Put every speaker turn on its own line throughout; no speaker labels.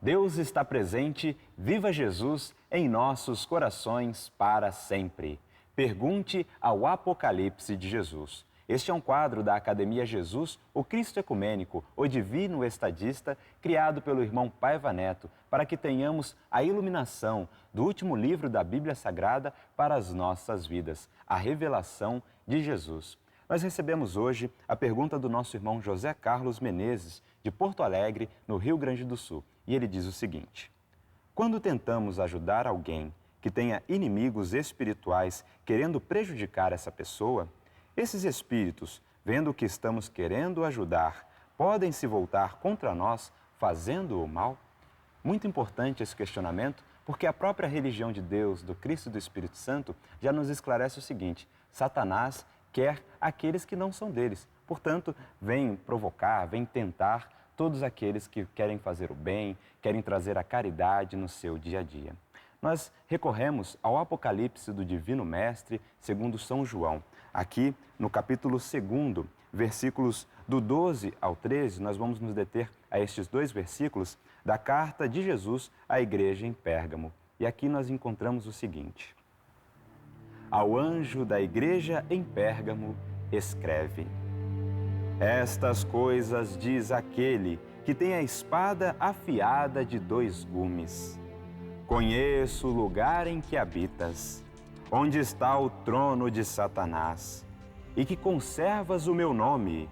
Deus está presente, viva Jesus em nossos corações para sempre. Pergunte ao Apocalipse de Jesus. Este é um quadro da Academia Jesus, o Cristo Ecumênico, o Divino Estadista, criado pelo irmão Paiva Neto, para que tenhamos a iluminação do último livro da Bíblia Sagrada para as nossas vidas, a revelação de Jesus. Nós recebemos hoje a pergunta do nosso irmão José Carlos Menezes, de Porto Alegre, no Rio Grande do Sul. E ele diz o seguinte: quando tentamos ajudar alguém que tenha inimigos espirituais querendo prejudicar essa pessoa, esses espíritos, vendo que estamos querendo ajudar, podem se voltar contra nós fazendo o mal? Muito importante esse questionamento, porque a própria religião de Deus, do Cristo e do Espírito Santo, já nos esclarece o seguinte: Satanás quer aqueles que não são deles. Portanto, vem provocar, vem tentar todos aqueles que querem fazer o bem, querem trazer a caridade no seu dia a dia. Nós recorremos ao Apocalipse do Divino Mestre, segundo São João. Aqui, no capítulo 2, versículos do 12 ao 13, nós vamos nos deter a estes dois versículos da carta de Jesus à igreja em Pérgamo. E aqui nós encontramos o seguinte: ao anjo da igreja em Pérgamo, escreve: estas coisas diz aquele que tem a espada afiada de 2 gumes. Conheço o lugar em que habitas, onde está o trono de Satanás, e que conservas o meu nome,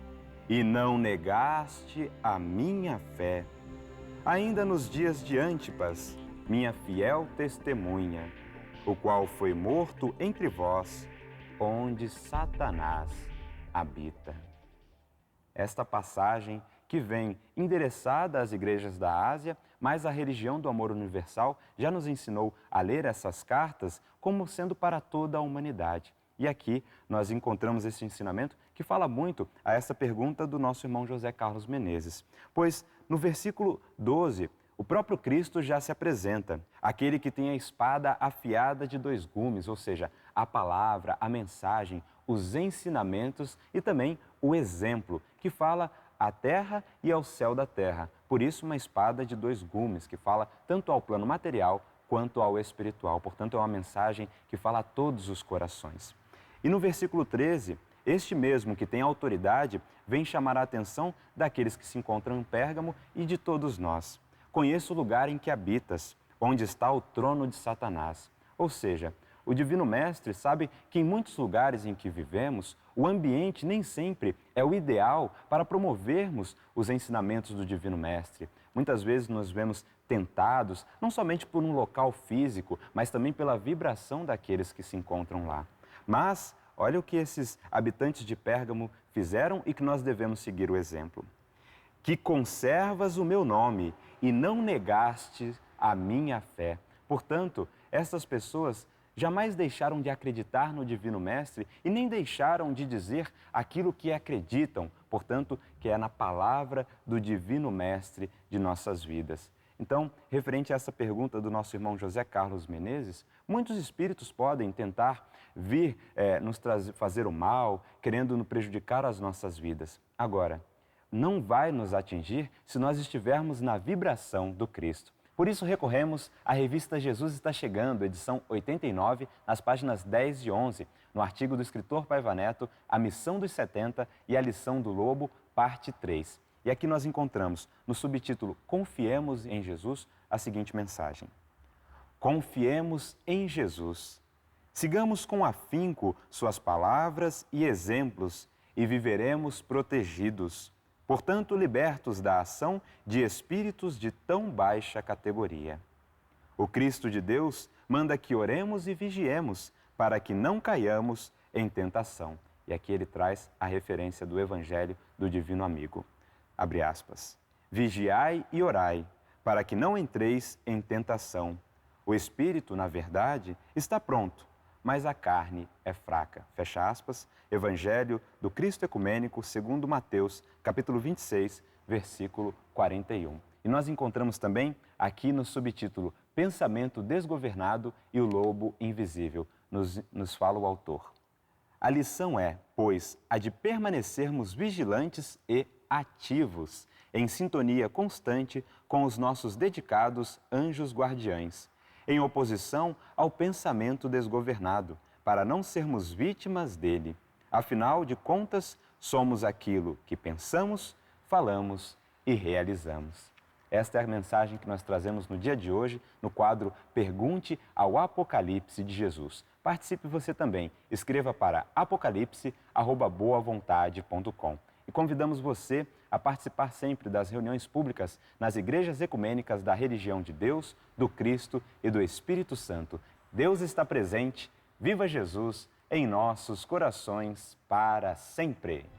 e não negaste a minha fé. Ainda nos dias de Antipas, minha fiel testemunha, o qual foi morto entre vós, onde Satanás habita. Esta passagem, que vem endereçada às igrejas da Ásia, mas a religião do amor universal já nos ensinou a ler essas cartas como sendo para toda a humanidade. E aqui nós encontramos esse ensinamento que fala muito a essa pergunta do nosso irmão José Carlos Menezes. Pois no versículo 12, o próprio Cristo já se apresenta, aquele que tem a espada afiada de 2 gumes, ou seja, a palavra, a mensagem, os ensinamentos e também o exemplo, que fala à terra e ao céu da terra. Por isso, uma espada de 2 gumes, que fala tanto ao plano material quanto ao espiritual. Portanto, é uma mensagem que fala a todos os corações. E no versículo 13, este mesmo que tem autoridade vem chamar a atenção daqueles que se encontram em Pérgamo e de todos nós. Conheço o lugar em que habitas, onde está o trono de Satanás. Ou seja, o Divino Mestre sabe que em muitos lugares em que vivemos, o ambiente nem sempre é o ideal para promovermos os ensinamentos do Divino Mestre. Muitas vezes nos vemos tentados, não somente por um local físico, mas também pela vibração daqueles que se encontram lá. Mas, olha o que esses habitantes de Pérgamo fizeram e que nós devemos seguir o exemplo. Que conservas o meu nome e não negaste a minha fé. Portanto, essas pessoas jamais deixaram de acreditar no Divino Mestre e nem deixaram de dizer aquilo que acreditam, portanto, que é na palavra do Divino Mestre de nossas vidas. Então, referente a essa pergunta do nosso irmão José Carlos Menezes, muitos espíritos podem tentar vir fazer o mal, querendo nos prejudicar as nossas vidas. Agora, não vai nos atingir se nós estivermos na vibração do Cristo. Por isso recorremos à revista Jesus Está Chegando, edição 89, nas páginas 10 e 11, no artigo do escritor Paiva Neto, A Missão dos 70 e a Lição do Lobo, parte 3. E aqui nós encontramos, no subtítulo Confiemos em Jesus, a seguinte mensagem: confiemos em Jesus. Sigamos com afinco suas palavras e exemplos e viveremos protegidos. Portanto, libertos da ação de espíritos de tão baixa categoria. O Cristo de Deus manda que oremos e vigiemos, para que não caiamos em tentação. E aqui ele traz a referência do Evangelho do Divino Amigo. Abre aspas. Vigiai e orai, para que não entreis em tentação. O espírito, na verdade, está pronto, mas a carne é fraca. Fecha aspas, Evangelho do Cristo Ecumênico, segundo Mateus, capítulo 26, versículo 41. E nós encontramos também aqui no subtítulo Pensamento Desgovernado e o Lobo Invisível. Nos fala o autor. A lição é, pois, a de permanecermos vigilantes e ativos, em sintonia constante com os nossos dedicados anjos guardiães, em oposição ao pensamento desgovernado, para não sermos vítimas dele. Afinal de contas, somos aquilo que pensamos, falamos e realizamos. Esta é a mensagem que nós trazemos no dia de hoje, no quadro Pergunte ao Apocalipse de Jesus. Participe você também. Escreva para apocalipse@boavontade.com. E convidamos você a participar sempre das reuniões públicas nas igrejas ecumênicas da religião de Deus, do Cristo e do Espírito Santo. Deus está presente. Viva Jesus em nossos corações para sempre.